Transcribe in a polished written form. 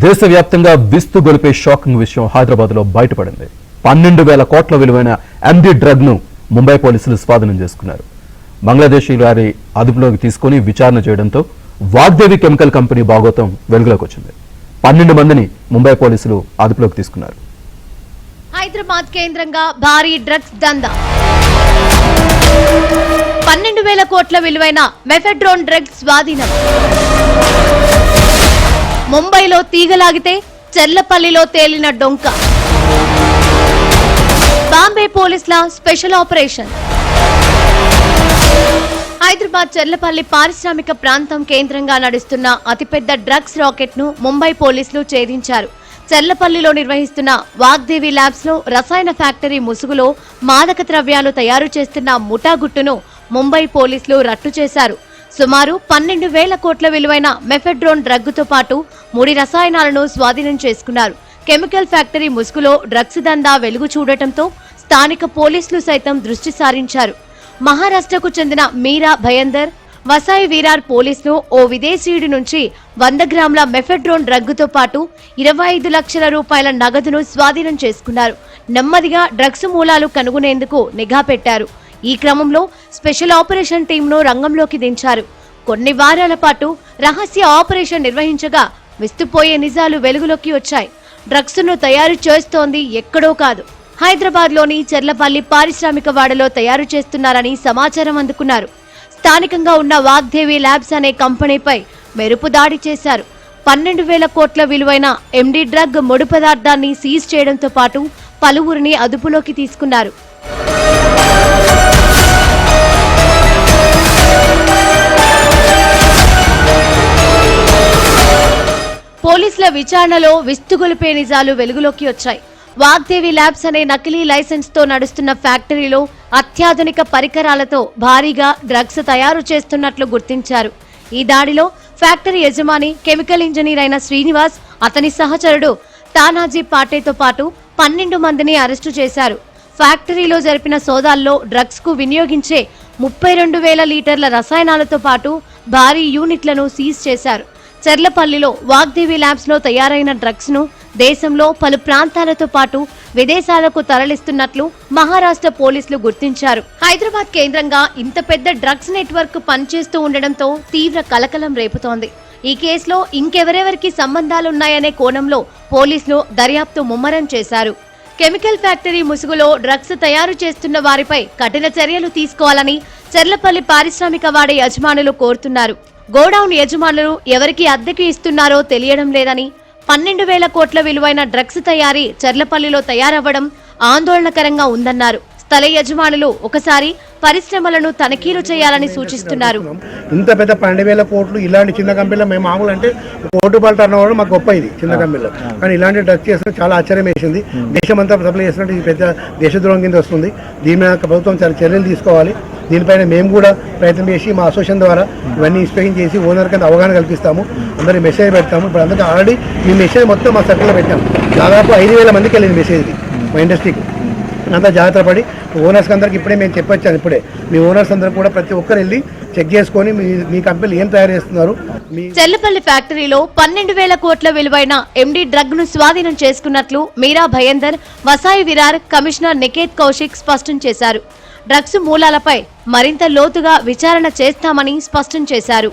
దేశవ్యాప్తంగా విస్తు గొలిపే షాకింగ్ విషయం హైదరాబాద్ లో బయటపడింది. 12,000 కోట్ల విలువైన ఎండి డ్రగ్ ను ముంబై పోలీసులు స్వాధీనం చేసుకున్నారు. బంగ్లాదేశీ వారి అదుపులోకి తీసుకుని విచారణ చేయడంతో వాగ్దేవి కెమికల్ కంపెనీ భాగోతం వెలుగులోకి వచ్చింది. 12 మందిని ముంబై పోలీసులు అదుపులోకి తీసుకున్నారు. హైదరాబాద్ కేంద్రంగా భారీ డ్రగ్స్ దందా. 12,000 కోట్ల విలువైన మెఫెడ్రోన్ డ్రగ్స్ స్వాధీనం. ముంబైలో తీగలాగితే చెర్లపల్లిలో తేలిన డొంక. బాంబే పోలీసుల స్పెషల్ ఆపరేషన్. హైదరాబాద్ చెర్లపల్లి పారిశ్రామిక ప్రాంతం కేంద్రంగా నడుస్తున్న అతిపెద్ద డ్రగ్స్ రాకెట్ ను ముంబై పోలీసులు ఛేదించారు. చెర్లపల్లిలో నిర్వహిస్తున్న వాగ్దేవి ల్యాబ్స్ లో రసాయన ఫ్యాక్టరీ ముసుగులో మాదక ద్రవ్యాలు తయారు చేస్తున్న ముఠా గుట్టును ముంబై పోలీసులు రట్టు చేశారు. సుమారు 12,000 కోట్ల విలువైన మెఫెడ్రోన్ డ్రగ్గుతో పాటు 3 రసాయనాలను స్వాధీనం చేసుకున్నారు. కెమికల్ ఫ్యాక్టరీ ముసుగులో డ్రగ్స్ దందా వెలుగు చూడటంతో స్థానిక పోలీసులు సైతం దృష్టి సారించారు. మహారాష్ట్రకు చెందిన మీరా భయందర్, వసాయి విరార్ పోలీసులు ఓ విదేశీయుడి నుంచి 100 గ్రాముల మెఫెడ్రోన్ డ్రగ్గుతో పాటు 25 లక్షల రూపాయల నగదును స్వాధీనం చేసుకున్నారు. నెమ్మదిగా డ్రగ్స్ మూలాలు కనుగొనేందుకు నిఘా పెట్టారు. ఈ క్రమంలో స్పెషల్ ఆపరేషన్ టీంను రంగంలోకి దించారు. కొన్ని వారాల పాటు రహస్య ఆపరేషన్ నిర్వహించగా విస్తుపోయే నిజాలు వెలుగులోకి వచ్చాయి. డ్రగ్స్ ను తయారు చేస్తోంది ఎక్కడో కాదు, హైదరాబాద్ లోని చెర్లపల్లి పారిశ్రామిక వాడలో తయారు చేస్తున్నారని సమాచారం అందుకున్నారు. స్థానికంగా ఉన్న వాగ్దేవి ల్యాబ్స్ అనే కంపెనీపై మెరుపు దాడి చేశారు. 12,000 కోట్ల విలువైన ఎండి డ్రగ్ ముడి పదార్థాన్ని సీజ్ చేయడంతో పాటు పలువురిని అదుపులోకి తీసుకున్నారు. పోలీసుల విచారణలో విస్తుగొలిపే నిజాలు వెలుగులోకి వచ్చాయి. వాగ్దేవి ల్యాబ్స్ అనే నకిలీ లైసెన్స్ తో నడుస్తున్న ఫ్యాక్టరీలో అత్యాధునిక పరికరాలతో భారీగా డ్రగ్స్ తయారు చేస్తున్నట్లు గుర్తించారు. ఈ దాడిలో ఫ్యాక్టరీ యజమాని కెమికల్ ఇంజనీర్ అయిన శ్రీనివాస్, అతని సహచరుడు తానాజీ పాటేతో పాటు 12 మందిని అరెస్టు చేశారు. ఫ్యాక్టరీలో జరిపిన సోదాల్లో డ్రగ్స్ కు వినియోగించే 32,000 లీటర్ల రసాయనాలతో పాటు భారీ యూనిట్లను సీజ్ చేశారు. చెర్లపల్లిలో వాగ్దేవి ల్యాబ్స్ లో తయారైన డ్రగ్స్ ను దేశంలో పలు ప్రాంతాలతో పాటు విదేశాలకు తరలిస్తున్నట్లు మహారాష్ట్ర పోలీసులు గుర్తించారు. హైదరాబాద్ కేంద్రంగా ఇంత పెద్ద డ్రగ్స్ నెట్వర్క్ పనిచేస్తూ ఉండడంతో తీవ్ర కలకలం రేపుతోంది. ఈ కేసులో ఇంకెవరెవరికి సంబంధాలున్నాయనే కోణంలో పోలీసులు దర్యాప్తు ముమ్మరం చేశారు. కెమికల్ ఫ్యాక్టరీ ముసుగులో డ్రగ్స్ తయారు చేస్తున్న వారిపై కఠిన చర్యలు తీసుకోవాలని చెర్లపల్లి పారిశ్రామిక వాడి యజమానులు కోరుతున్నారు. గోడౌన్ యజమానులు ఎవరికి అద్దెకి ఇస్తున్నారో తెలియడం లేదని, 12,000 కోట్ల విలువైన డ్రగ్స్ తయారీ చెర్లపల్లిలో తయారవ్వడం ఆందోళనకరంగా ఉందన్నారు. స్థల యజమానులు ఒకసారి పరిశ్రమలను తనిఖీలు చేయాలని సూచిస్తున్నారు. ఇంత పెద్ద 12,000 కోట్లు ఇలాంటి చిన్న కంపెనీలో మేము మామూలు అంటే కోటి రూపాయలు టర్న్ అవ్వడం మాకు గొప్ప, ఇది చిన్న కంపెనీలో. కానీ ఇలాంటి డ్రగ్స్ చేస్తే చాలా ఆశ్చర్యం వేసింది. దేశమంతా సప్లై చేస్తున్నట్టు ఇది పెద్ద దేశద్రోహం కింద వస్తుంది. దీని మీద ప్రభుత్వం చాలా చర్యలు తీసుకోవాలి. దీనిపైన మేము కూడా ప్రయత్నం చేసి మా అసోసియేషన్ ద్వారా ఇవన్నీ ఇన్స్పెక్షన్ చేసి ఓనర్ కింద అవగాహన కల్పిస్తాము. అందరి మెసేజ్ పెడతాము. ఇప్పుడు అందుకే ఆల్రెడీ ఈ మెసేజ్ మొత్తం మా సర్కిల్లో పెట్టాము. దాదాపు 5,000 మందికి వెళ్ళింది మెసేజ్ మా ఇండస్ట్రీకి. అంతా జాగ్రత్త పడి ఓనర్స్ అందరికి ఇప్పుడే మేము చెప్పొచ్చాను. ఇప్పుడే మీ ఓనర్స్ అందరూ కూడా ప్రతి ఒక్కరు వెళ్ళి చెక్ చేసుకొని మీ కంపెనీలు ఏం తయారు చేస్తున్నారు. చెర్లపల్లి ఫ్యాక్టరీలో 12,000 కోట్ల విలువైన ఎండి డ్రగ్ ను స్వాధీనం చేసుకున్నట్లు మీరా భయందర్, వసాయి విరార్ కమిషనర్ నికేత్ కౌశిక్ స్పష్టం చేశారు. డ్రగ్స్ మూలాలపై మరింత లోతుగా విచారణ చేస్తామని స్పష్టం చేశారు.